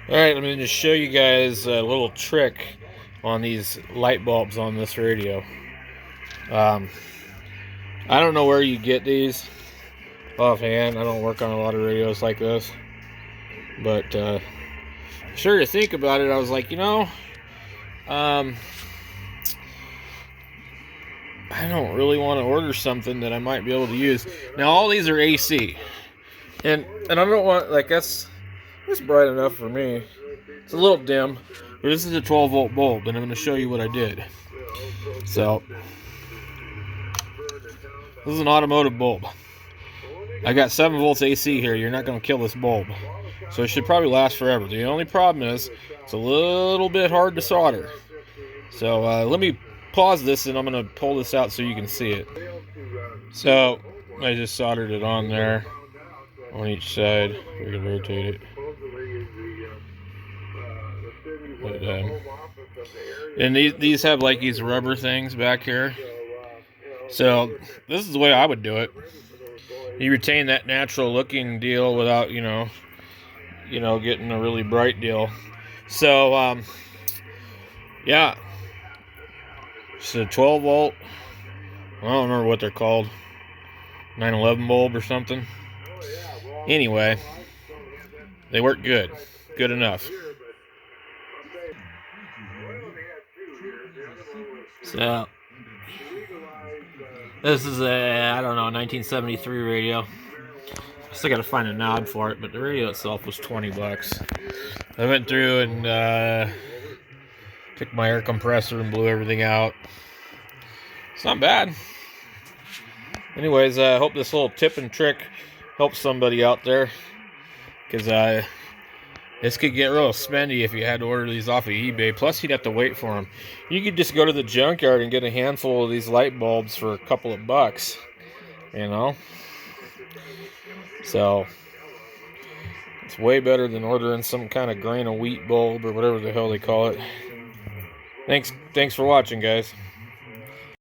Alright, I'm going to show you guys a little trick on these light bulbs on this radio. Um, I don't know where you get these offhand. I don't work on a lot of radios like this. But sure to think about it, I was like, I don't really want to order something that I might be able to use. Now all these are AC. And I don't want, like, that's bright enough for me. It's a little dim, but this is a 12 volt bulb, and I'm going to show you what I did. So, this is an automotive bulb. I got 7 volts AC here. You're not going to kill this bulb. So it should probably last forever. The only problem is, it's a little bit hard to solder. So, let me pause this, and I'm going to pull this out so you can see it. So, I just soldered it on there, on each side. We can rotate it. But, and these have like these rubber things back here. So this is the way I would do it. You retain that natural looking deal without, getting a really bright deal. So, yeah. It's a 12 volt. I don't remember what they're called. 911 bulb or something. Anyway, they work good. Good enough. So, this is a, 1973 radio. I still gotta find a knob for it, but the radio itself was 20 bucks. I went through and took my air compressor and blew everything out. It's not bad. Anyways, I hope this little tip and trick helps somebody out there, because this could get real spendy if you had to order these off of eBay. Plus, you'd have to wait for them. You could just go to the junkyard and get a handful of these light bulbs for a couple of bucks. So, it's way better than ordering some kind of grain of wheat bulb or whatever the hell they call it. Thanks for watching, guys.